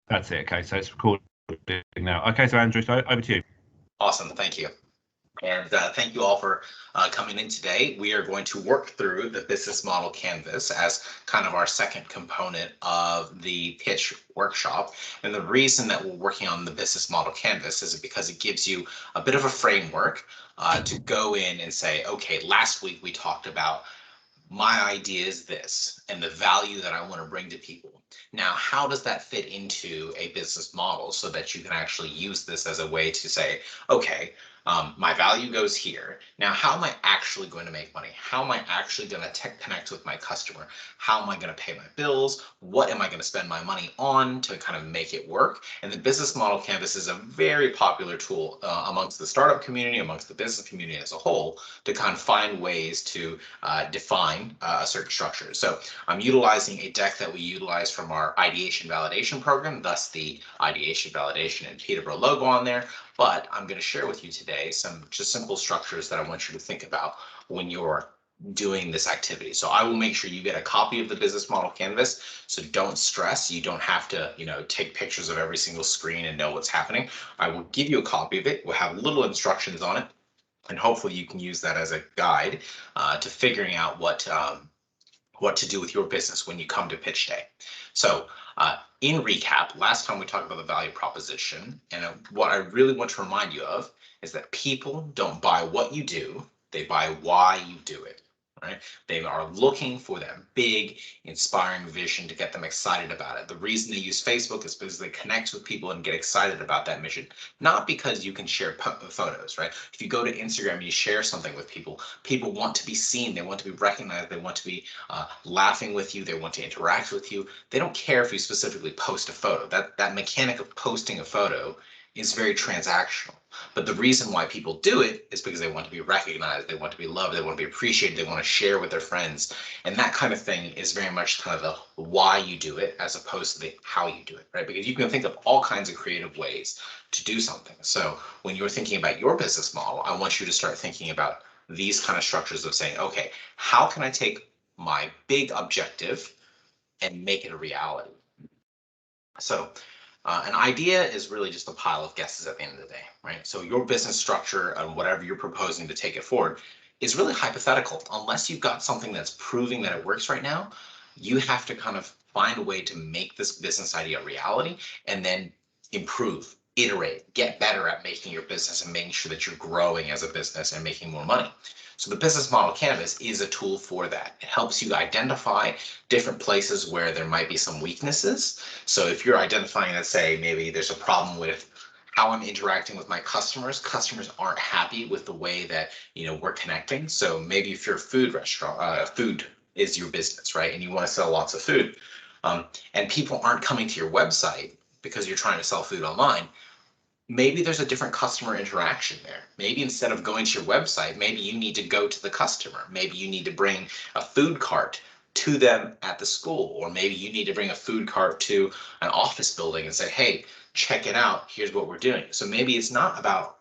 That's it. Okay, so it's recording now. Okay, so Andrew, so over to you. Awesome, thank you. And thank you all for coming in today. We are going to work through the business model canvas as kind of our second component of the pitch workshop. And the reason that we're working on the business model canvas is because it gives you a bit of a framework to go in and say, okay, last week we talked about my idea is this and the value that I want to bring to people. Now, how does that fit into a business model so that you can actually use this as a way to say, okay, my value goes here. Now, how am I actually going to make money? How am I actually going to connect with my customer? How am I going to pay my bills? What am I going to spend my money on to kind of make it work? And the business model canvas is a very popular tool amongst the startup community, amongst the business community as a whole, to kind of find ways to define a certain structure. So I'm utilizing a deck that we utilize from our ideation validation program, thus the ideation validation and Peterborough logo on there. But I'm going to share with you today some just simple structures that I want you to think about when you're doing this activity. So I will make sure you get a copy of the business model canvas. So don't stress. You don't have to, take pictures of every single screen and know what's happening. I will give you a copy of it. We'll have little instructions on it. And hopefully you can use that as a guide to figuring out what to do with your business when you come to pitch day. So in recap, last time we talked about the value proposition, and what I really want to remind you of is that people don't buy what you do, they buy why you do it. Right? They are looking for that big, inspiring vision to get them excited about it. The reason they use Facebook is because they connect with people and get excited about that mission, not because you can share photos, right? If you go to Instagram and you share something with people, people want to be seen, they want to be recognized, they want to be laughing with you, they want to interact with you. They don't care if you specifically post a photo. That mechanic of posting a photo is very transactional. But the reason why people do it is because they want to be recognized, they want to be loved, they want to be appreciated, they want to share with their friends. And that kind of thing is very much kind of the why you do it as opposed to the how you do it, right? Because you can think of all kinds of creative ways to do something. So when you're thinking about your business model, I want you to start thinking about these kind of structures of saying, okay, how can I take my big objective and make it a reality? So an idea is really just a pile of guesses at the end of the day, right? So your business structure and whatever you're proposing to take it forward is really hypothetical. Unless you've got something that's proving that it works right now, you have to kind of find a way to make this business idea a reality and then improve, iterate, get better at making your business and making sure that you're growing as a business and making more money. So the business model canvas is a tool for that. It helps you identify different places where there might be some weaknesses. So if you're identifying that, say, maybe there's a problem with how I'm interacting with my customers, customers aren't happy with the way that, we're connecting. So maybe if you're a food restaurant, food is your business, right? And you want to sell lots of food, and people aren't coming to your website because you're trying to sell food online. Maybe there's a different customer interaction there. Maybe instead of going to your website, maybe you need to go to the customer. Maybe you need to bring a food cart to them at the school, or maybe you need to bring a food cart to an office building and say, hey, check it out. Here's what we're doing. So maybe it's not about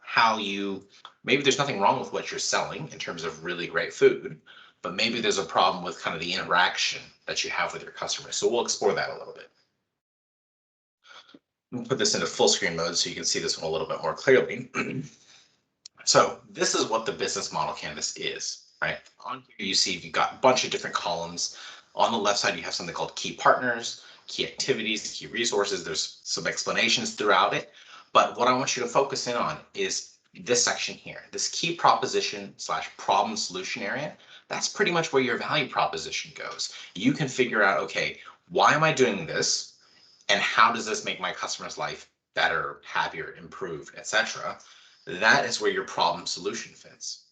maybe there's nothing wrong with what you're selling in terms of really great food, but maybe there's a problem with kind of the interaction that you have with your customers. So we'll explore that a little bit. Put this into full screen mode so you can see this one a little bit more clearly. So this is what the business model canvas is, right? On here you see you've got a bunch of different columns. On the left side you have something called key partners, key activities, key resources. There's some explanations throughout it. But what I want you to focus in on is this section here, this key proposition / problem solution area. That's pretty much where your value proposition goes. You can figure out, okay, why am I doing this? And how does this make my customer's life better, happier, improved, etc.? That is where your problem solution fits.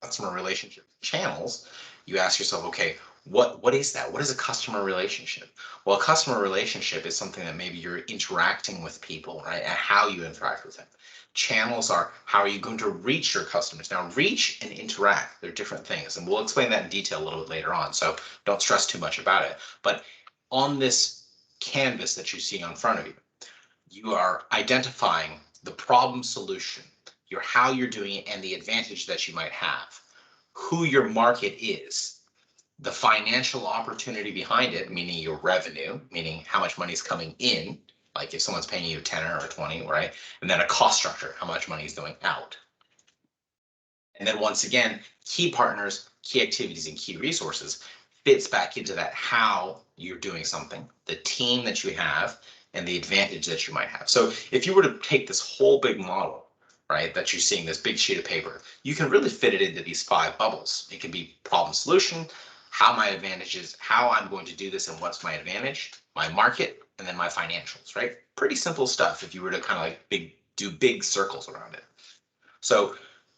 Customer relationship channels, you ask yourself, okay, what is that? What is a customer relationship? Well, a customer relationship is something that maybe you're interacting with people, right? And how you interact with them. Channels are how are you going to reach your customers? Now, reach and interact, they're different things, and we'll explain that in detail a little bit later on, so don't stress too much about it. But on this canvas that you see in front of you, you are identifying the problem solution. your how you're doing it, and the advantage that you might have, who your market is, the financial opportunity behind it, meaning your revenue, meaning how much money is coming in, like if someone's paying you 10 or 20, right? And then a cost structure, how much money is going out. And then once again, key partners, key activities, and key resources fits back into that how you're doing something, the team that you have, and the advantage that you might have. So if you were to take this whole big model, right, that you're seeing, this big sheet of paper, you can really fit it into these 5 bubbles. It can be problem solution, how my advantage is, how I'm going to do this and what's my advantage, my market, and then my financials, right? Pretty simple stuff if you were to kind of like do big circles around it. So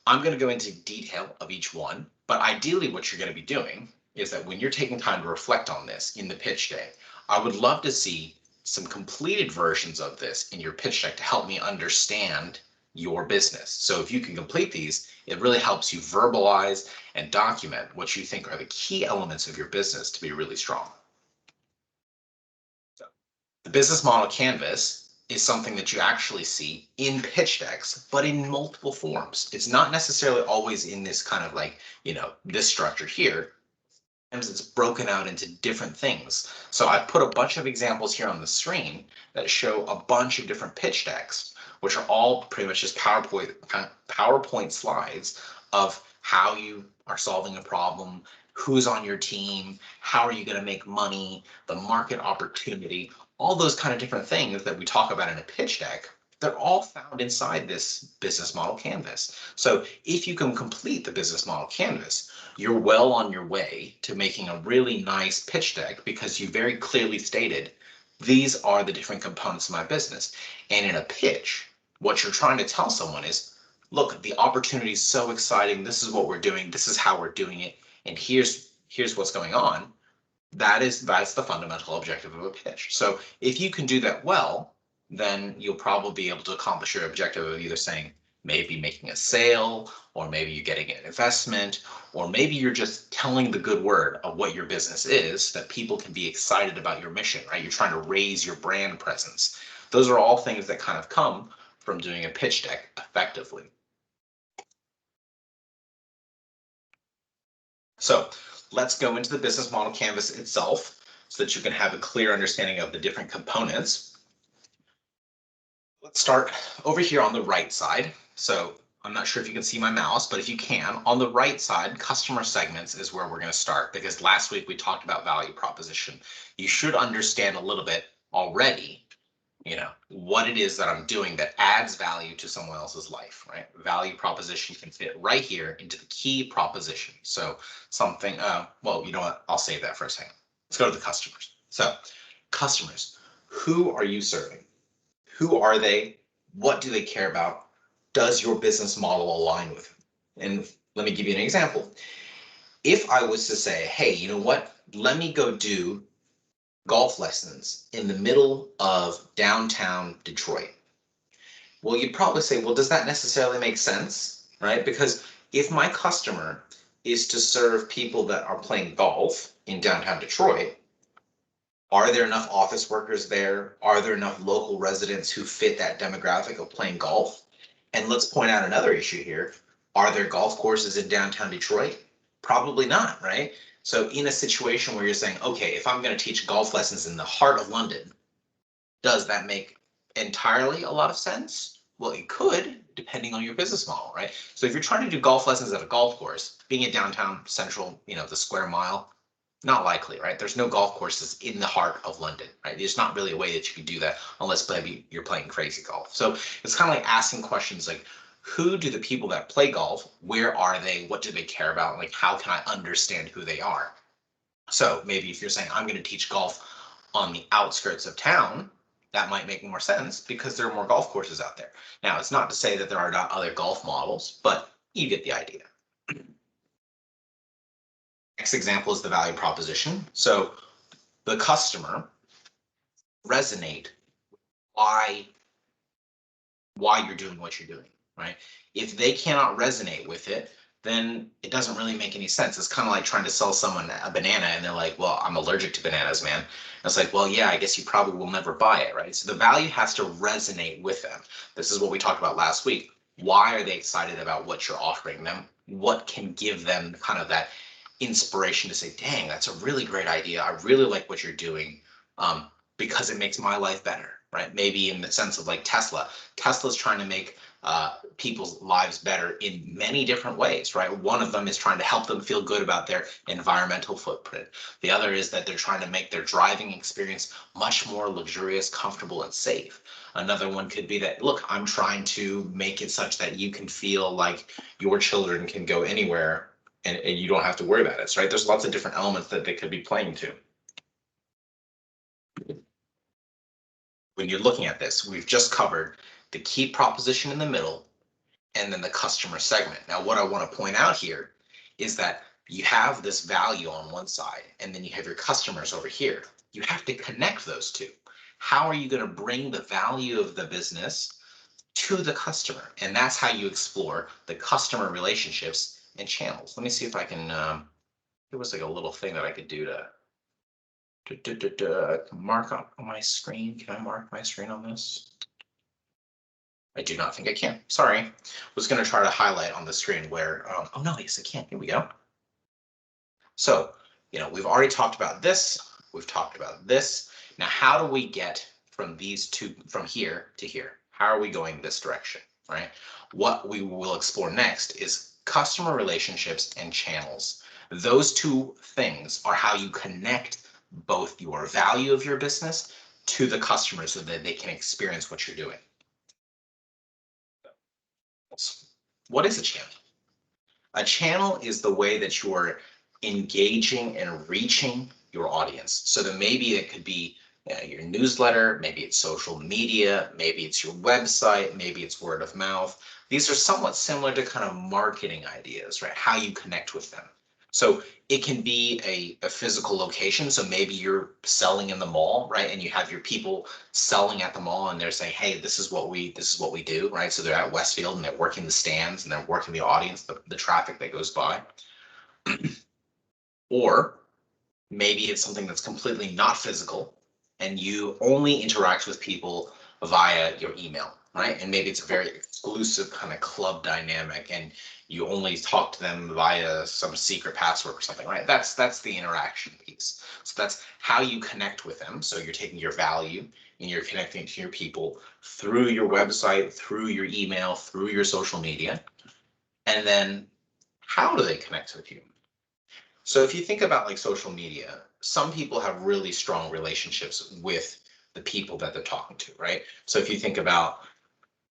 I'm going to go into detail of each one, but ideally what you're going to be doing is that when you're taking time to reflect on this in the pitch day, I would love to see some completed versions of this in your pitch deck to help me understand your business. So if you can complete these, it really helps you verbalize and document what you think are the key elements of your business to be really strong. So the business model canvas is something that you actually see in pitch decks, but in multiple forms. It's not necessarily always in this kind of like, this structure here. Sometimes it's broken out into different things. So I put a bunch of examples here on the screen that show a bunch of different pitch decks, which are all pretty much just PowerPoint slides of how you are solving a problem, who's on your team, how are you going to make money, the market opportunity, all those kind of different things that we talk about in a pitch deck. They're all found inside this business model canvas. So if you can complete the business model canvas, you're well on your way to making a really nice pitch deck because you very clearly stated, these are the different components of my business. And in a pitch, what you're trying to tell someone is, look, the opportunity is so exciting. This is what we're doing. This is how we're doing it. And here's what's going on. That's the fundamental objective of a pitch. So if you can do that well, then you'll probably be able to accomplish your objective of either saying, maybe making a sale, or maybe you're getting an investment, or maybe you're just telling the good word of what your business is, that people can be excited about your mission, right? You're trying to raise your brand presence. Those are all things that kind of come from doing a pitch deck effectively. So let's go into the business model canvas itself so that you can have a clear understanding of the different components. Let's start over here on the right side. So I'm not sure if you can see my mouse, but if you can, on the right side, customer segments is where we're going to start, because last week we talked about value proposition. You should understand a little bit already, what it is that I'm doing that adds value to someone else's life, right? Value proposition can fit right here into the key proposition. So something, well, you know what? I'll save that for a second. Let's go to the customers. So customers, who are you serving? Who are they? What do they care about? Does your business model align with them? And let me give you an example. If I was to say, hey, you know what? Let me go do golf lessons in the middle of downtown Detroit. Well, you'd probably say, well, does that necessarily make sense, right? Because if my customer is to serve people that are playing golf in downtown Detroit, are there enough office workers there? Are there enough local residents who fit that demographic of playing golf? And let's point out another issue here. Are there golf courses in downtown Detroit? Probably not, right? So in a situation where you're saying, okay, if I'm going to teach golf lessons in the heart of London, does that make entirely a lot of sense? Well, it could, depending on your business model, right? So if you're trying to do golf lessons at a golf course, being in downtown central, the square mile, not likely, right? There's no golf courses in the heart of London, right? There's not really a way that you can do that unless maybe you're playing crazy golf. So it's kind of like asking questions like, who do the people that play golf, where are they, what do they care about, like how can I understand who they are? So maybe if you're saying I'm going to teach golf on the outskirts of town, that might make more sense because there are more golf courses out there. Now, it's not to say that there are not other golf models, but you get the idea. Next example is the value proposition. So the customer resonate why you're doing what you're doing, right? If they cannot resonate with it, then it doesn't really make any sense. It's kind of like trying to sell someone a banana and they're like, well, I'm allergic to bananas, man. And it's like, well, yeah, I guess you probably will never buy it, right? So the value has to resonate with them. This is what we talked about last week. Why are they excited about what you're offering them? What can give them kind of that inspiration to say, dang, that's a really great idea. I really like what you're doing, because it makes my life better, right? Maybe in the sense of like Tesla. Tesla's trying to make people's lives better in many different ways, right? One of them is trying to help them feel good about their environmental footprint. The other is that they're trying to make their driving experience much more luxurious, comfortable, and safe. Another one could be that, look, I'm trying to make it such that you can feel like your children can go anywhere and you don't have to worry about it, right? There's lots of different elements that they could be playing to. When you're looking at this, we've just covered the key proposition in the middle and then the customer segment. Now, what I want to point out here is that you have this value on one side and then you have your customers over here. You have to connect those two. How are you going to bring the value of the business to the customer? And that's how you explore the customer relationships and channels. Let me see if I can, there was like a little thing that I could do to mark up on my screen. Can I mark my screen on this? I do not think I can. Sorry. I was going to try to highlight on the screen where, oh no, yes, I can. Here we go. So, we've already talked about this. We've talked about this. Now, how do we get from these two, from here to here? How are we going this direction, right? What we will explore next is customer relationships and channels. Those two things are how you connect both your value of your business to the customer so that they can experience what you're doing. What is a channel? A channel is the way that you're engaging and reaching your audience. So that maybe it could be your newsletter, maybe it's social media, maybe it's your website, maybe it's word of mouth. These are somewhat similar to kind of marketing ideas, right? How you connect with them. So it can be a physical location. So maybe you're selling in the mall, right? And you have your people selling at the mall and they're saying, hey, this is what we do, right? So they're at Westfield and they're working the stands and they're working the audience, the traffic that goes by. Or maybe it's something that's completely not physical and you only interact with people via your email, right? And maybe it's a very exclusive kind of club dynamic and you only talk to them via some secret password or something, right? That's the interaction piece. So that's how you connect with them. So you're taking your value and you're connecting to your people through your website, through your email, through your social media. And then how do they connect with you? So if you think about like social media, some people have really strong relationships with the people that they're talking to, right? So if you think about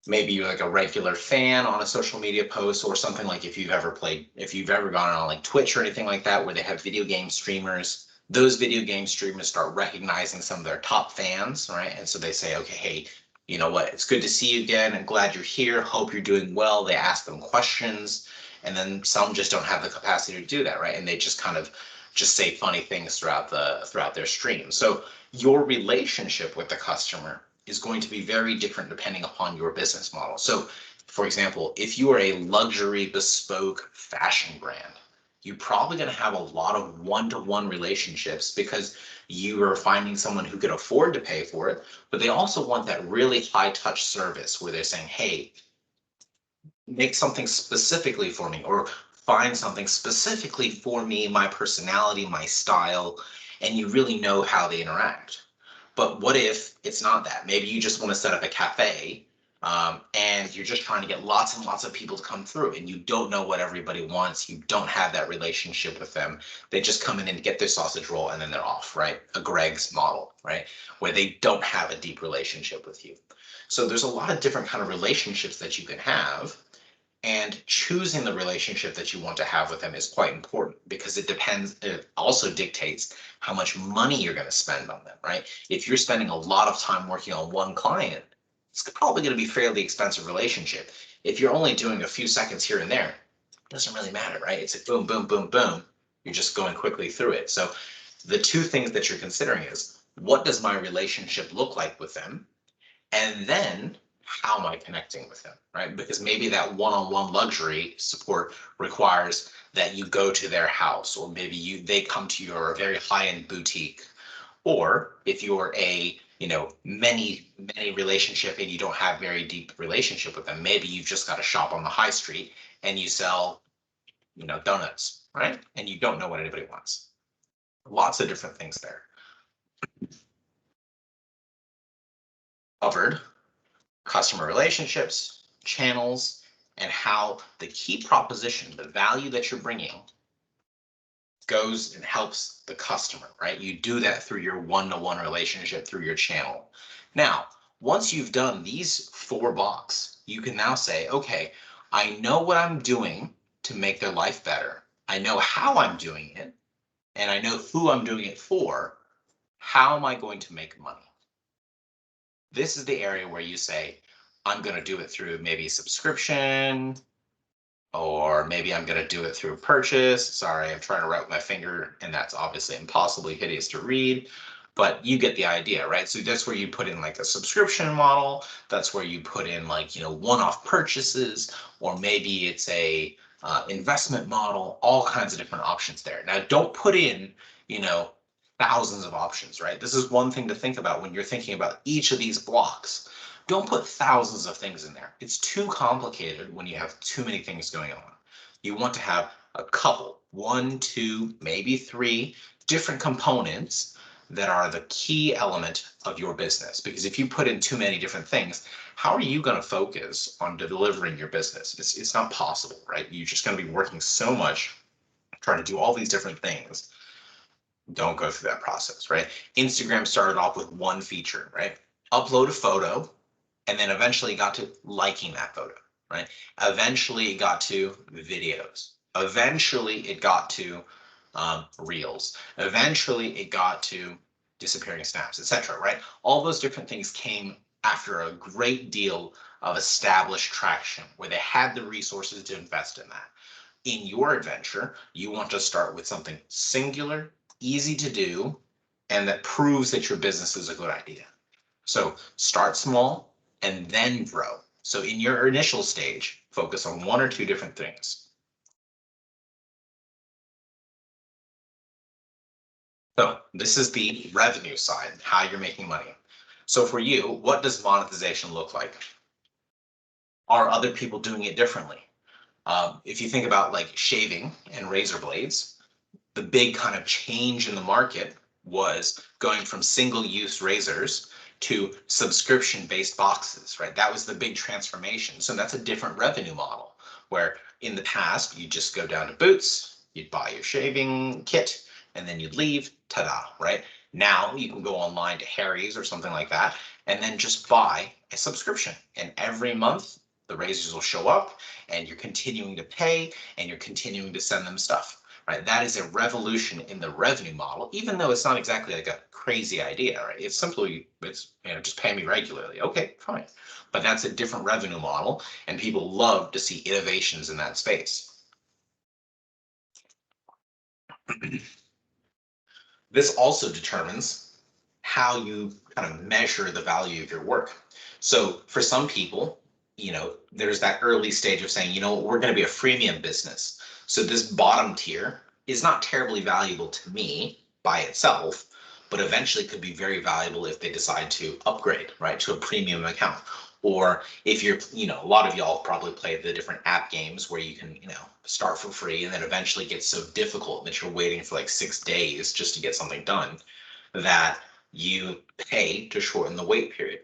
maybe you're like a regular fan on a social media post or something, like if you've ever gone on like Twitch or anything like that, where they have video game streamers, those video game streamers start recognizing some of their top fans, right? And so they say, okay, hey, you know what? It's good to see you again. I'm glad you're here. Hope you're doing well. They ask them questions. And then some just don't have the capacity to do that, right? And they just kind of just say funny things throughout their stream. So your relationship with the customer is going to be very different depending upon your business model. So, for example, if you are a luxury bespoke fashion brand, you're probably going to have a lot of one-to-one relationships because you are finding someone who can afford to pay for it, but they also want that really high touch service where they're saying, hey, make something specifically for me or find something specifically for me, my personality, my style, and you really know how they interact. But what if it's not that? Maybe you just want to set up a cafe and you're just trying to get lots and lots of people to come through and you don't know what everybody wants. You don't have that relationship with them. They just come in and get their sausage roll and then they're off, right? A Greg's model, right? Where they don't have a deep relationship with you. So there's a lot of different kind of relationships that you can have. And choosing the relationship that you want to have with them is quite important because it also dictates how much money you're going to spend on them, right? If you're spending a lot of time working on one client, it's probably going to be a fairly expensive relationship. If you're only doing a few seconds here and there, it doesn't really matter, right? It's a boom, boom, boom, boom. You're just going quickly through it. So the two things that you're considering is what does my relationship look like with them? And then how am I connecting with them, right? Because maybe that one-on-one luxury support requires that you go to their house, or maybe they come to your very high-end boutique. Or if you're a many relationship and you don't have very deep relationship with them. Maybe you've just got a shop on the high street and you sell, donuts, right? And you don't know what anybody wants. Lots of different things there. Covered customer relationships, channels, and how the key proposition, the value that you're bringing, goes and helps the customer, right? You do that through your one-to-one relationship, through your channel. Now, once you've done these 4 blocks, you can now say, okay, I know what I'm doing to make their life better. I know how I'm doing it, and I know who I'm doing it for. How am I going to make money? This is the area where you say, I'm going to do it through maybe subscription, or maybe I'm going to do it through a purchase. Sorry, I'm trying to write with my finger, and that's obviously impossibly hideous to read, but you get the idea, right? So that's where you put in like a subscription model. That's where you put in like, one-off purchases, or maybe it's a investment model, all kinds of different options there. Now, don't put in, thousands of options, right? This is one thing to think about when you're thinking about each of these blocks. Don't put thousands of things in there. It's too complicated when you have too many things going on. You want to have a couple, 1, 2, maybe 3 different components that are the key element of your business. Because if you put in too many different things, how are you going to focus on delivering your business? It's not possible, right? You're just going to be working so much trying to do all these different things. Don't go through that process, right? Instagram started off with one feature, right? Upload a photo, and then eventually got to liking that photo, right? Eventually it got to videos. Eventually it got to reels. Eventually it got to disappearing snaps, etc. Right? All those different things came after a great deal of established traction where they had the resources to invest in that. In your adventure, you want to start with something singular, easy to do, and that proves that your business is a good idea. So start small and then grow. So in your initial stage, focus on 1 or 2 different things. So this is the revenue side, how you're making money. So for you, what does monetization look like? Are other people doing it differently? If you think about like shaving and razor blades, the big kind of change in the market was going from single-use razors to subscription-based boxes, right? That was the big transformation. So that's a different revenue model, where in the past, you just go down to Boots, you'd buy your shaving kit, and then you'd leave, ta-da, right? Now you can go online to Harry's or something like that, and then just buy a subscription. And every month, the razors will show up, and you're continuing to pay, and you're continuing to send them stuff. Right? That is a revolution in the revenue model, even though it's not exactly like a crazy idea, right? It's simply, just pay me regularly. Okay, fine. But that's a different revenue model, and people love to see innovations in that space. This also determines how you kind of measure the value of your work. So for some people, there's that early stage of saying, we're going to be a freemium business. So this bottom tier is not terribly valuable to me by itself, but eventually could be very valuable if they decide to upgrade, right, to a premium account. Or if you're, a lot of y'all probably play the different app games where you can, start for free and then eventually get so difficult that you're waiting for like 6 days just to get something done, that you pay to shorten the wait period.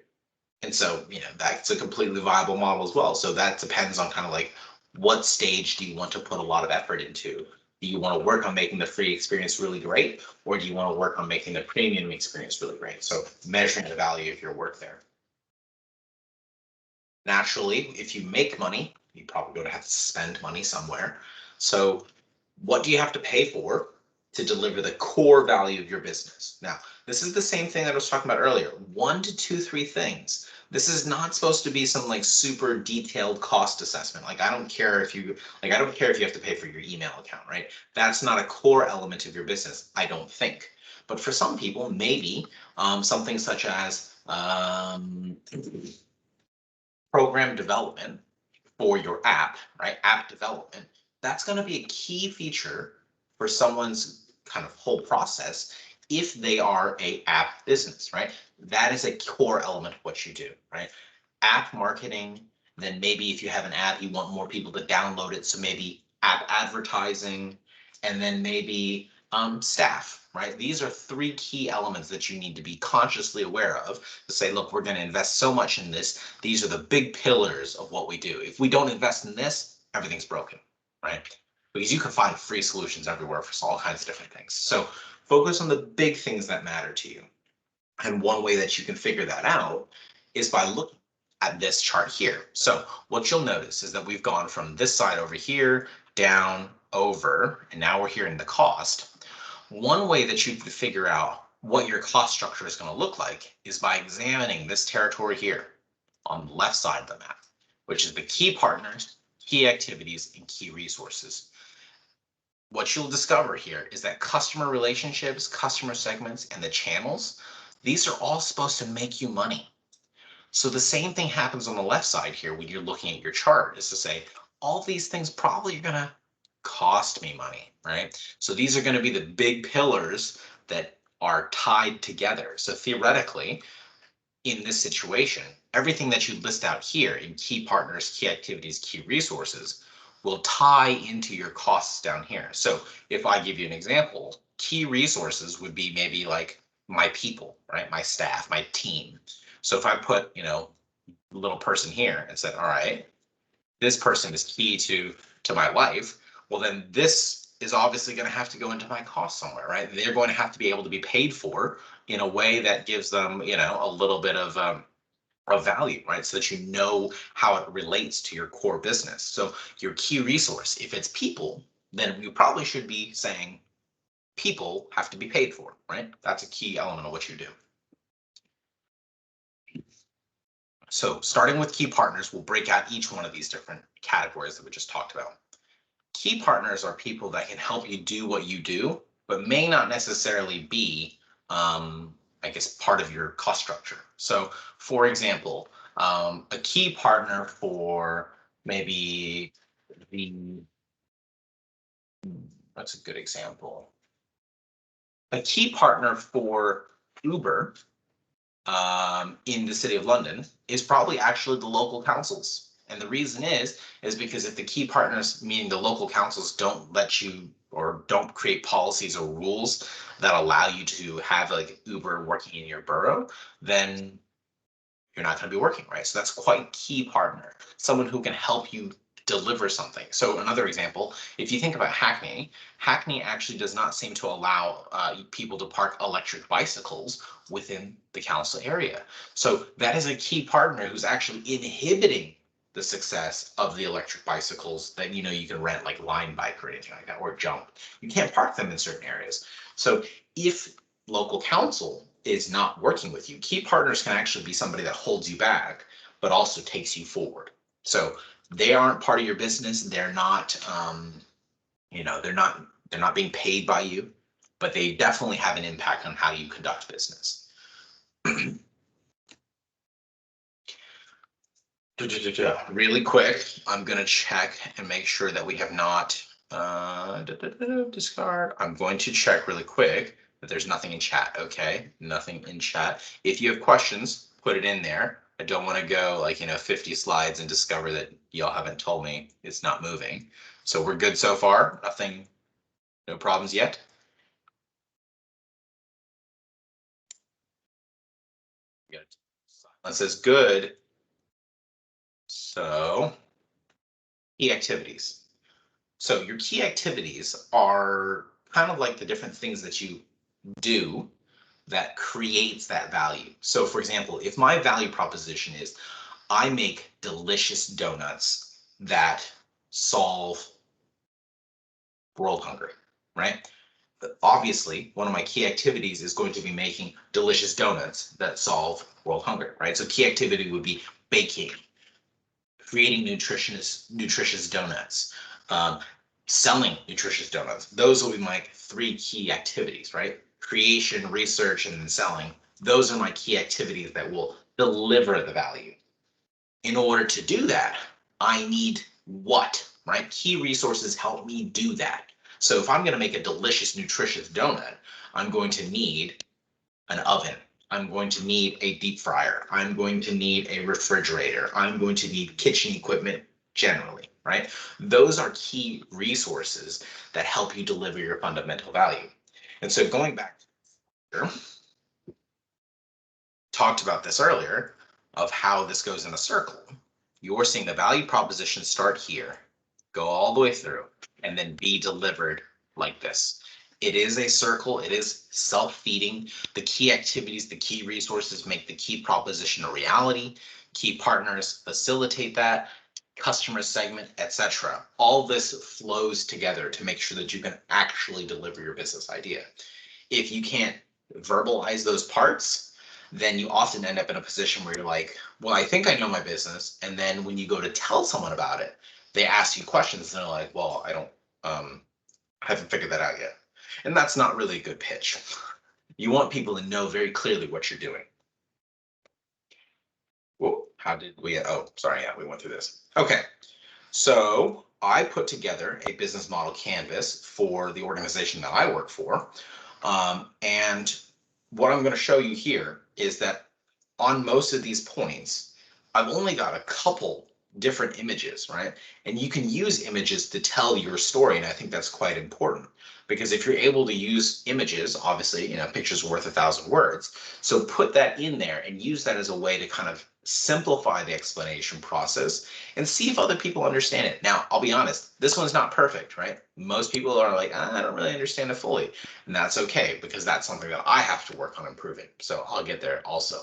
And so, that's a completely viable model as well. So that depends on kind of like what stage do you want to put a lot of effort into? Do you want to work on making the free experience really great? Or do you want to work on making the premium experience really great? So measuring the value of your work there. Naturally, if you make money, you're probably going to have to spend money somewhere. So what do you have to pay for to deliver the core value of your business? Now, this is the same thing that I was talking about earlier. 1 to 2, 3 things. This is not supposed to be some like super detailed cost assessment. Like I don't care if you have to pay for your email account, right? That's not a core element of your business, I don't think. But for some people, maybe something such as program development for your app, right? App development, that's going to be a key feature for someone's kind of whole process. if they are a app business, right? That is a core element of what you do, right? App marketing, then maybe if you have an app, you want more people to download it. So maybe app advertising, and then maybe staff, right? These are three key elements that you need to be consciously aware of to say, look, we're going to invest so much in this. These are the big pillars of what we do. If we don't invest in this, everything's broken, right? Because you can find free solutions everywhere for all kinds of different things. So focus on the big things that matter to you. And one way that you can figure that out is by looking at this chart here. So what you'll notice is that we've gone from this side over here, down, over, and now we're here in the cost. One way that you can figure out what your cost structure is going to look like is by examining this territory here on the left side of the map, which is the key partners, key activities, and key resources. What you'll discover here is that customer relationships, customer segments, and the channels, these are all supposed to make you money. So the same thing happens on the left side here when you're looking at your chart, is to say, all these things probably are going to cost me money, right? So these are going to be the big pillars that are tied together. So theoretically, in this situation, everything that you list out here in key partners, key activities, key resources will tie into your costs down here. So if I give you an example, key resources would be maybe like my people, right? My staff, my team. So if I put, little person here and said, all right, this person is key to my life, well, then this is obviously going to have to go into my cost somewhere, right? They're going to have to be able to be paid for in a way that gives them, a little bit of value, right? So that you know how it relates to your core business. So your key resource, if it's people, then you probably should be saying people have to be paid for, right? That's a key element of what you do. So starting with key partners, we'll break out each one of these different categories that we just talked about. Key partners are people that can help you do what you do, but may not necessarily be, I guess, part of your cost structure. So for example, a key partner for maybe that's a good example. A key partner for Uber in the city of London is probably actually the local councils. And the reason is because if the key partners, meaning the local councils, don't let you or don't create policies or rules that allow you to have like Uber working in your borough, then you're not going to be working, right? So that's quite key partner, someone who can help you deliver something. So another example, if you think about Hackney, Hackney actually does not seem to allow people to park electric bicycles within the council area. So that is a key partner who's actually inhibiting the success of the electric bicycles that you can rent, like Line Bike or anything like that, or Jump. You can't park them in certain areas. So if local council is not working with you, key partners can actually be somebody that holds you back, but also takes you forward. So they aren't part of your business. They're not, they're not being paid by you, but they definitely have an impact on how you conduct business. Really quick, I'm going to check and make sure that we have not discard. I'm going to check really quick that there's nothing in chat. Okay, nothing in chat. If you have questions, put it in there. I don't want to go 50 slides and discover that y'all haven't told me it's not moving. So we're good so far. Nothing, no problems yet. Silence says good. So key activities. So your key activities are kind of like the different things that you do that creates that value. So for example, if my value proposition is I make delicious donuts that solve world hunger, right? But obviously, one of my key activities is going to be making delicious donuts that solve world hunger, right? So key activity would be baking, creating nutritious donuts, selling nutritious donuts. Those will be my three key activities, right? Creation, research, and then selling. Those are my key activities that will deliver the value. In order to do that, I need what, right? Key resources help me do that. So if I'm going to make a delicious, nutritious donut, I'm going to need an oven. I'm going to need a deep fryer. I'm going to need a refrigerator. I'm going to need kitchen equipment generally, right? Those are key resources that help you deliver your fundamental value. And so going back to talked about this earlier of how this goes in a circle. You're seeing the value proposition start here, go all the way through, and then be delivered like this. It is a circle. It is self-feeding. The key activities, the key resources make the key proposition a reality. Key partners facilitate that, customer segment, etc. All this flows together to make sure that you can actually deliver your business idea. If you can't verbalize those parts, then you often end up in a position where you're like, well, I think I know my business. And then when you go to tell someone about it, they ask you questions and they're like, well, I haven't figured that out yet. And that's not really a good pitch. You want people to know very clearly what you're doing. Whoa, how did we, oh, sorry, yeah, we went through this. Okay, so I put together a business model canvas for the organization that I work for. And what I'm going to show you here is that on most of these points, I've only got a couple different images, right? And you can use images to tell your story. And I think that's quite important because if you're able to use images, obviously, you know, pictures are worth 1,000 words. So put that in there and use that as a way to kind of simplify the explanation process and see if other people understand it. Now, I'll be honest, this one's not perfect, right? Most people are like, I don't really understand it fully. And that's okay, because that's something that I have to work on improving. So I'll get there also.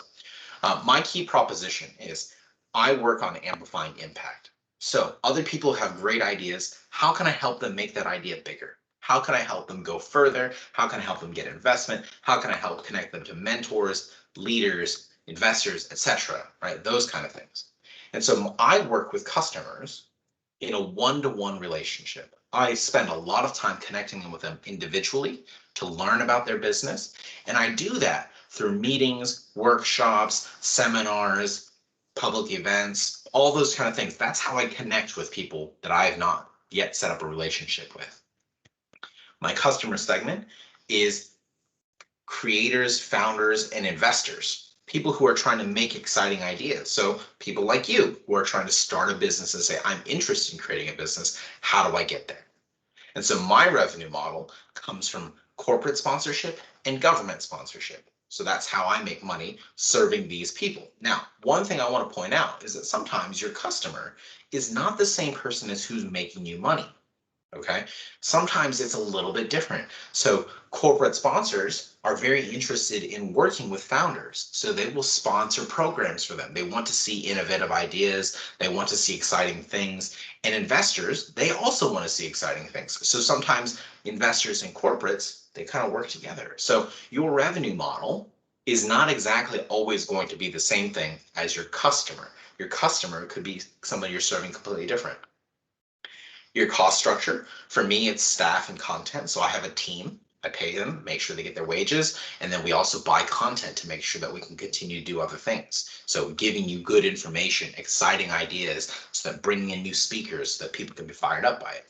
My key proposition is I work on amplifying impact. So other people have great ideas. How can I help them make that idea bigger? How can I help them go further? How can I help them get investment? How can I help connect them to mentors, leaders, investors, etc., right? Those kind of things. And so I work with customers in a one-to-one relationship. I spend a lot of time connecting with them individually to learn about their business. And I do that through meetings, workshops, seminars, public events, all those kind of things. That's how I connect with people that I have not yet set up a relationship with. My customer segment is creators, founders, and investors, people who are trying to make exciting ideas. So people like you who are trying to start a business and say, I'm interested in creating a business. How do I get there? And so my revenue model comes from corporate sponsorship and government sponsorship. So that's how I make money serving these people. Now, one thing I want to point out is that sometimes your customer is not the same person as who's making you money. Okay, sometimes it's a little bit different. So corporate sponsors are very interested in working with founders. So they will sponsor programs for them. They want to see innovative ideas. They want to see exciting things. And investors, they also want to see exciting things. So sometimes investors and corporates, they kind of work together. So your revenue model is not exactly always going to be the same thing as your customer. Your customer could be somebody you're serving completely different. Your cost structure, for me, it's staff and content. So I have a team. I pay them, make sure they get their wages, and then we also buy content to make sure that we can continue to do other things. So giving you good information, exciting ideas, so that bringing in new speakers so that people can be fired up by it.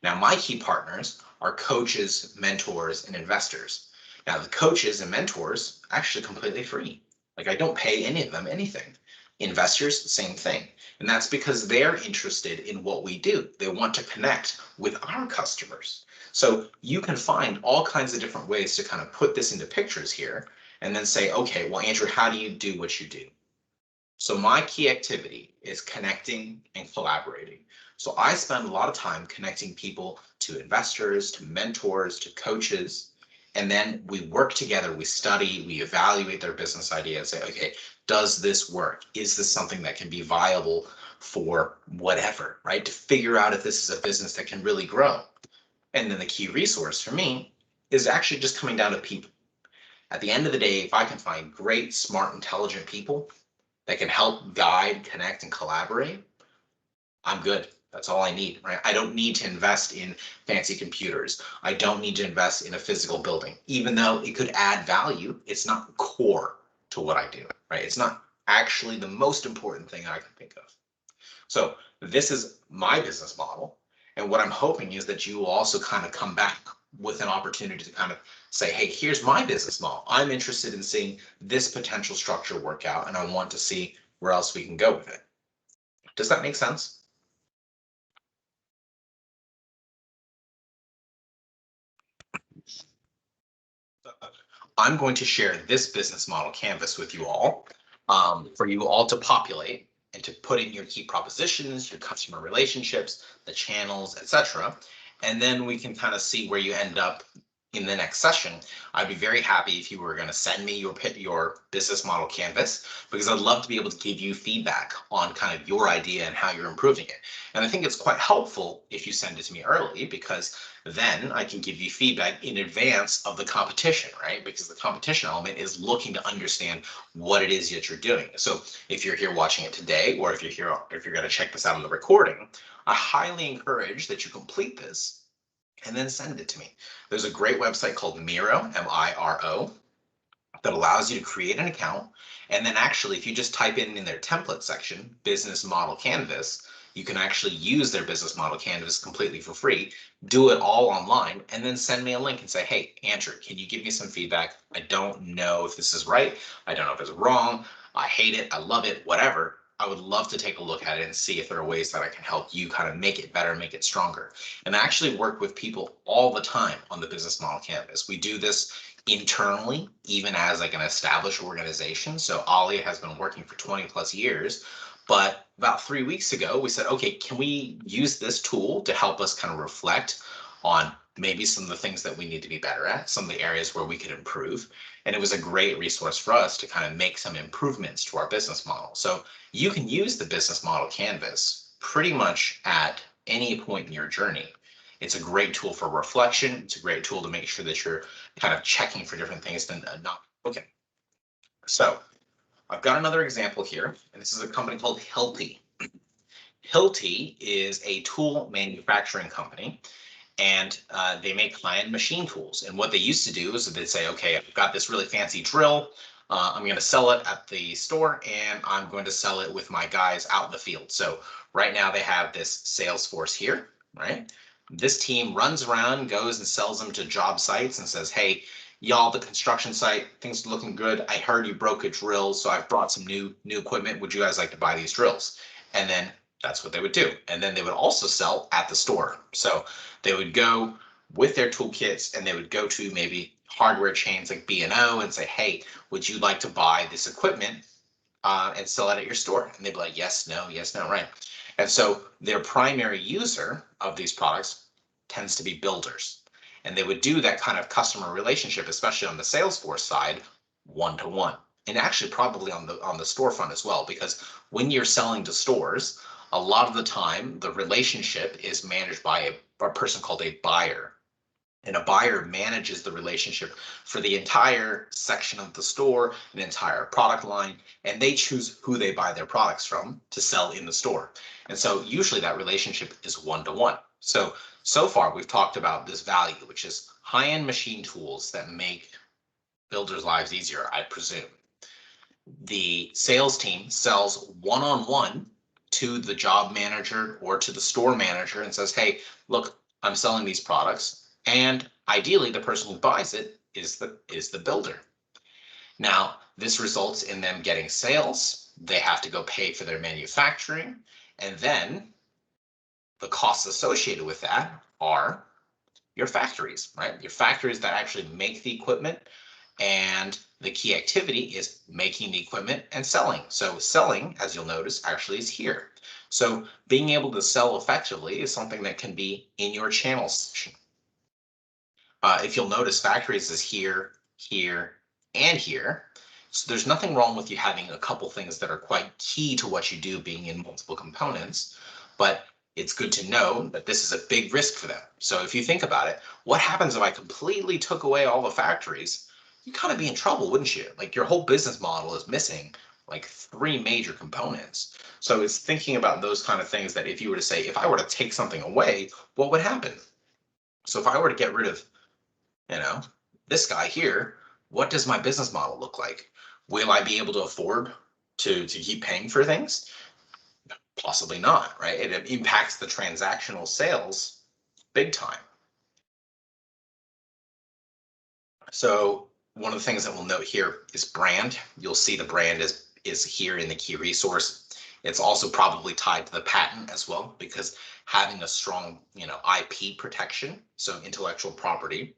Now, my key partners are coaches, mentors, and investors. Now, the coaches and mentors actually completely free. Like I don't pay any of them anything. Investors, same thing. And that's because they're interested in what we do. They want to connect with our customers. So you can find all kinds of different ways to kind of put this into pictures here and then say, okay, well, Andrew, how do you do what you do? So my key activity is connecting and collaborating. So I spend a lot of time connecting people to investors, to mentors, to coaches, and then we work together, we study, we evaluate their business idea and say, okay, does this work? Is this something that can be viable for whatever, right? To figure out if this is a business that can really grow. And then the key resource for me is actually just coming down to people. At the end of the day, if I can find great, smart, intelligent people that can help guide, connect, and collaborate, I'm good. That's all I need, right? I don't need to invest in fancy computers. I don't need to invest in a physical building. Even though it could add value, it's not core to what I do, right? It's not actually the most important thing I can think of. So this is my business model. And what I'm hoping is that you will also kind of come back with an opportunity to kind of say, hey, here's my business model. I'm interested in seeing this potential structure work out, and I want to see where else we can go with it. Does that make sense? I'm going to share this business model canvas with you all for you all to populate and to put in your key propositions, your customer relationships, the channels, etc. And then we can kind of see where you end up in the next session. I'd be very happy if you were going to send me your business model canvas, because I'd love to be able to give you feedback on kind of your idea and how you're improving it. And I think it's quite helpful if you send it to me early, because then I can give you feedback in advance of the competition, right? Because the competition element is looking to understand what it is that you're doing. So if you're here watching it today, or if you're going to check this out on the recording, I highly encourage that you complete this and then send it to me. There's a great website called Miro, M-I-R-O, that allows you to create an account. And then actually, if you just type in their template section, business model canvas, you can actually use their business model canvas completely for free, do it all online, and then send me a link and say, hey, Andrew, can you give me some feedback? I don't know if this is right. I don't know if it's wrong. I hate it. I love it, whatever. I would love to take a look at it and see if there are ways that I can help you kind of make it better, make it stronger. And I actually work with people all the time on the business model canvas. We do this internally, even as like an established organization. So Alia has been working for 20 plus years, but about 3 weeks ago, we said, okay, can we use this tool to help us kind of reflect on maybe some of the things that we need to be better at, some of the areas where we could improve. And it was a great resource for us to kind of make some improvements to our business model. So you can use the business model canvas pretty much at any point in your journey. It's a great tool for reflection. It's a great tool to make sure that you're kind of checking for different things and not. Okay. So I've got another example here, and this is a company called Hilti. Hilti is a tool manufacturing company, and they make high-end machine tools. And what they used to do is they'd say, okay, I've got this really fancy drill. I'm going to sell it at the store, and I'm going to sell it with my guys out in the field. So right now they have this sales force here, right? This team runs around, goes and sells them to job sites and says, hey, y'all, the construction site, things are looking good. I heard you broke a drill, so I've brought some new equipment. Would you guys like to buy these drills? And then that's what they would do. And then they would also sell at the store. So they would go with their toolkits and they would go to maybe hardware chains like B&O and say, hey, would you like to buy this equipment and sell it at your store? And they'd be like, yes, no, right. And so their primary user of these products tends to be builders. And they would do that kind of customer relationship, especially on the Salesforce side, one-to-one. And actually probably on the storefront as well, because when you're selling to stores, a lot of the time the relationship is managed by a person called a buyer. And a buyer manages the relationship for the entire section of the store, an entire product line, and they choose who they buy their products from to sell in the store. And so usually that relationship is one-to-one. So far we've talked about this value, which is high-end machine tools that make builders' lives easier, I presume. The sales team sells one-on-one to the job manager or to the store manager and says, hey, look, I'm selling these products. And ideally, the person who buys it is the builder. Now, this results in them getting sales. They have to go pay for their manufacturing. And then the costs associated with that are your factories, right? Your factories that actually make the equipment. And the key activity is making the equipment and selling. So selling, as you'll notice, actually is here. So being able to sell effectively is something that can be in your channel section. If you'll notice, factories is here, here, and here. So there's nothing wrong with you having a couple things that are quite key to what you do being in multiple components, but it's good to know that this is a big risk for them. So if you think about it, what happens if I completely took away all the factories? You'd kind of be in trouble, wouldn't you? Like your whole business model is missing like 3 major components. So it's thinking about those kind of things that if you were to say, if I were to take something away, what would happen? So if I were to get rid of, this guy here, what does my business model look like? Will I be able to afford to keep paying for things? Possibly not, right? It impacts the transactional sales big time. So one of the things that we'll note here is brand. You'll see the brand is here in the key resource. It's also probably tied to the patent as well, because having a strong, IP protection, so intellectual property,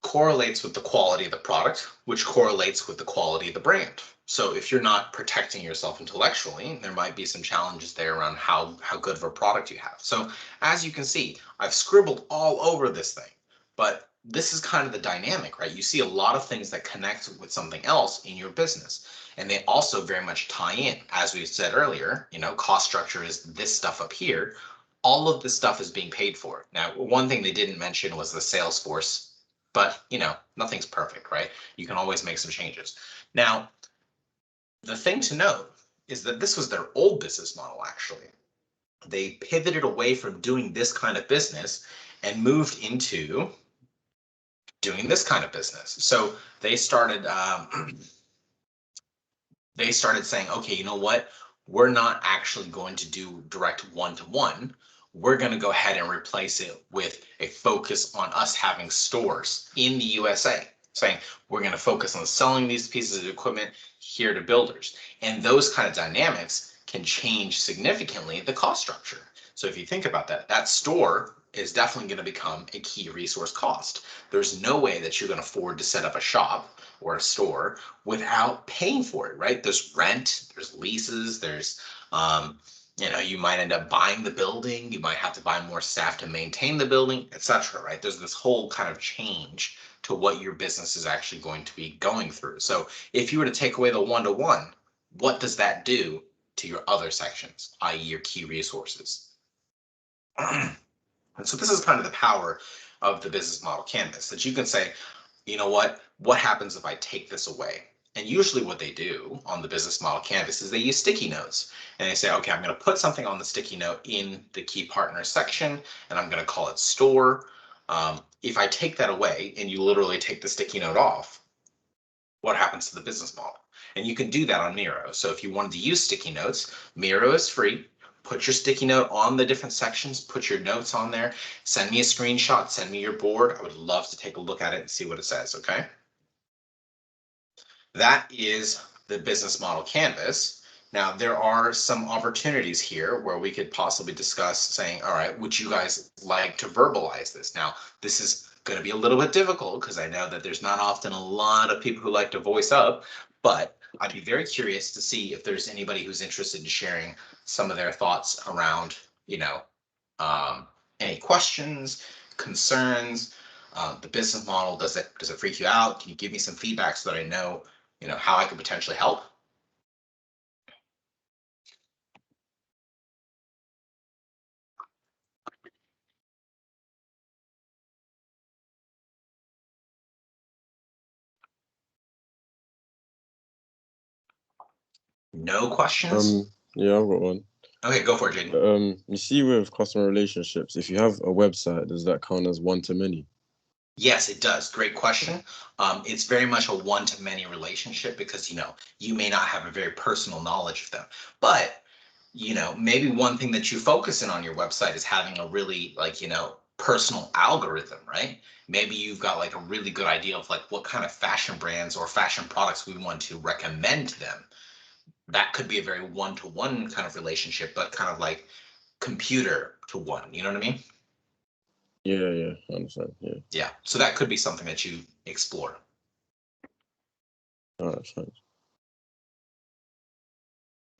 correlates with the quality of the product, which correlates with the quality of the brand. So if you're not protecting yourself intellectually, there might be some challenges there around how good of a product you have. So as you can see, I've scribbled all over this thing, but this is kind of the dynamic, right? You see a lot of things that connect with something else in your business, and they also very much tie in. As we said earlier, cost structure is this stuff up here. All of this stuff is being paid for. Now, one thing they didn't mention was the sales force, but nothing's perfect, right? You can always make some changes. Now, the thing to note is that this was their old business model, actually. They pivoted away from doing this kind of business and moved into doing this kind of business. So they started saying, okay, you know what? We're not actually going to do direct one-to-one. We're going to go ahead and replace it with a focus on us having stores in the USA, saying we're going to focus on selling these pieces of equipment here to builders. And those kind of dynamics can change significantly the cost structure. So if you think about that, that store is definitely going to become a key resource cost. There's no way that you're going to afford to set up a shop or a store without paying for it, right? There's rent, there's leases, there's you might end up buying the building, you might have to buy more staff to maintain the building, etc., right? There's this whole kind of change to what your business is actually going to be going through. So if you were to take away the one-to-one, what does that do to your other sections, i.e. your key resources? And so this is kind of the power of the business model canvas, that you can say, you know what happens if I take this away? And usually what they do on the business model canvas is they use sticky notes, and they say, okay, I'm going to put something on the sticky note in the key partner section, and I'm going to call it store. If I take that away and you literally take the sticky note off, what happens to the business model? And you can do that on Miro. So if you wanted to use sticky notes, Miro is free. Put your sticky note on the different sections, put your notes on there, send me a screenshot, send me your board. I would love to take a look at it and see what it says, okay? That is the business model canvas. Now, there are some opportunities here where we could possibly discuss saying, all right, would you guys like to verbalize this? Now, this is going to be a little bit difficult because I know that there's not often a lot of people who like to voice up, but I'd be very curious to see if there's anybody who's interested in sharing some of their thoughts around, any questions, concerns, the business model. Does it freak you out? Can you give me some feedback so that I know, how I could potentially help? No questions? Yeah, I've got one. Okay, go for it, Jaden. You see, with customer relationships, if you have a website, does that count as one-to-many? Yes, it does. Great question. It's very much a one-to-many relationship because, you may not have a very personal knowledge of them. But, maybe one thing that you focus in on your website is having a really, personal algorithm, right? Maybe you've got like a really good idea of like what kind of fashion brands or fashion products we want to recommend to them. That could be a very one-to-one kind of relationship, but kind of like computer to one. You know what I mean? Yeah, I understand. Yeah. Yeah. So that could be something that you explore. All right, thanks.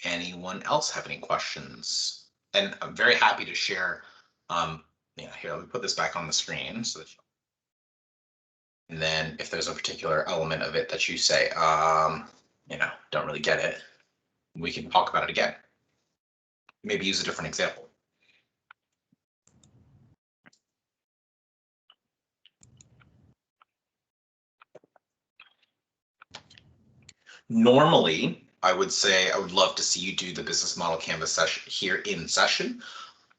Anyone else have any questions? And I'm very happy to share. Here, let me put this back on the screen so that and then if there's a particular element of it that you say, don't really get it, we can talk about it again. Maybe use a different example. Normally, I would say I would love to see you do the business model canvas session here in session,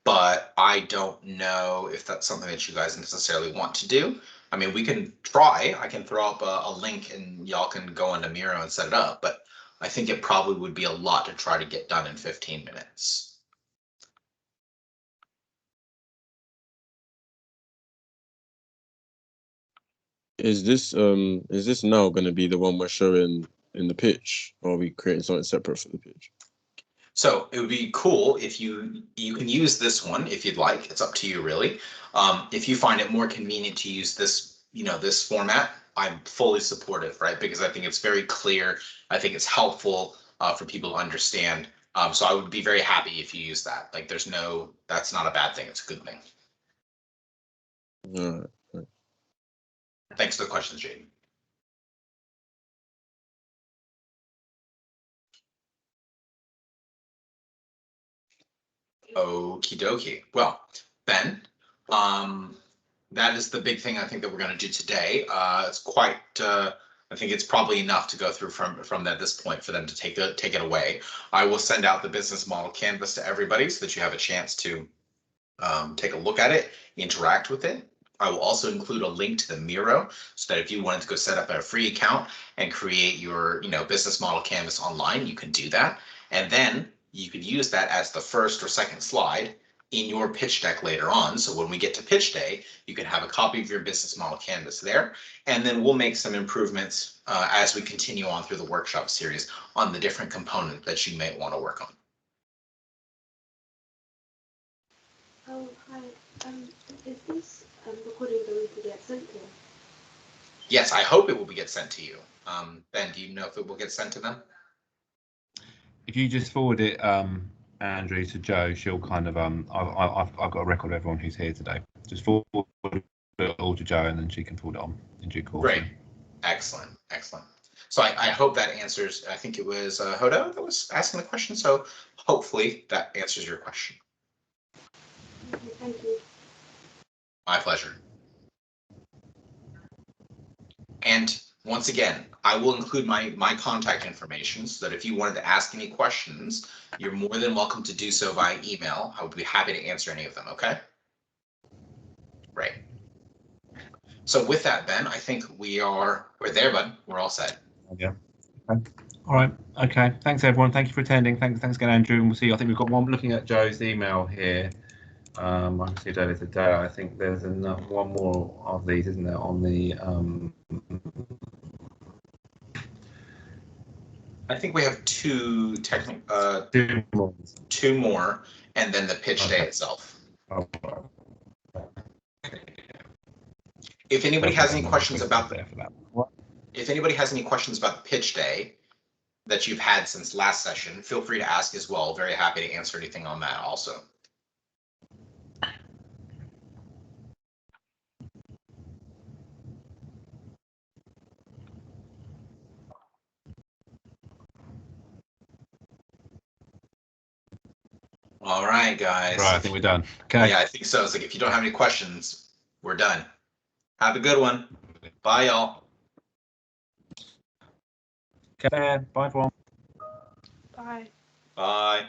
but I don't know if that's something that you guys necessarily want to do. I mean, we can try. I can throw up a link and y'all can go into Miro and set it up, but I think it probably would be a lot to try to get done in 15 minutes. Is this now going to be the one we're showing in the pitch, or are we creating something separate for the pitch? So it would be cool if you can use this one if you'd like. It's up to you, really. If you find it more convenient to use this, this format, I'm fully supportive, right? Because I think it's very clear. I think it's helpful for people to understand. So I would be very happy if you use that. Like, that's not a bad thing. It's a good thing. All right. Thanks for the questions, Jaden. Okie dokie. Well, Ben, that is the big thing I think that we're going to do today. It's quite. I think it's probably enough to go through from this point for them to take it away. I will send out the business model canvas to everybody so that you have a chance to take a look at it, interact with it. I will also include a link to the Miro so that if you wanted to go set up a free account and create your business model canvas online, you can do that. And then you could use that as the first or second slide in your pitch deck later on. So when we get to pitch day, you can have a copy of your business model canvas there. And then we'll make some improvements as we continue on through the workshop series on the different components that you may want to work on. Oh, hi. Is this recording going to get sent to? Yes, I hope it will get sent to you. Ben, do you know if it will get sent to them? If you just forward it, Andrew, to Joe, she'll kind of I've got a record of everyone who's here today. Just forward it all to Joe, and then she can forward it on in due course. Great, excellent. So I hope that answers. I think it was Hodo that was asking the question. So hopefully that answers your question. Okay, thank you. My pleasure. And once again, I will include my contact information so that if you wanted to ask any questions, you're more than welcome to do so via email. I would be happy to answer any of them, okay? Great. So with that, Ben, I think we're there, bud. We're all set. Yeah. Okay. All right. Okay. Thanks, everyone. Thank you for attending. Thanks again, Andrew. And we'll see. I think we've got one looking at Joe's email here. I can see it earlier today. I think there's one more of these, isn't there, on the. I think we have two Two more, and then the pitch day itself. If anybody has any questions about if anybody has any questions about the pitch day that you've had since last session, feel free to ask as well. Very happy to answer anything on that also. All right, guys. Right, I think we're done. Okay. Yeah, I think so. It's like if you don't have any questions, we're done. Have a good one. Bye, y'all. Okay. Bye, everyone. Bye. Bye.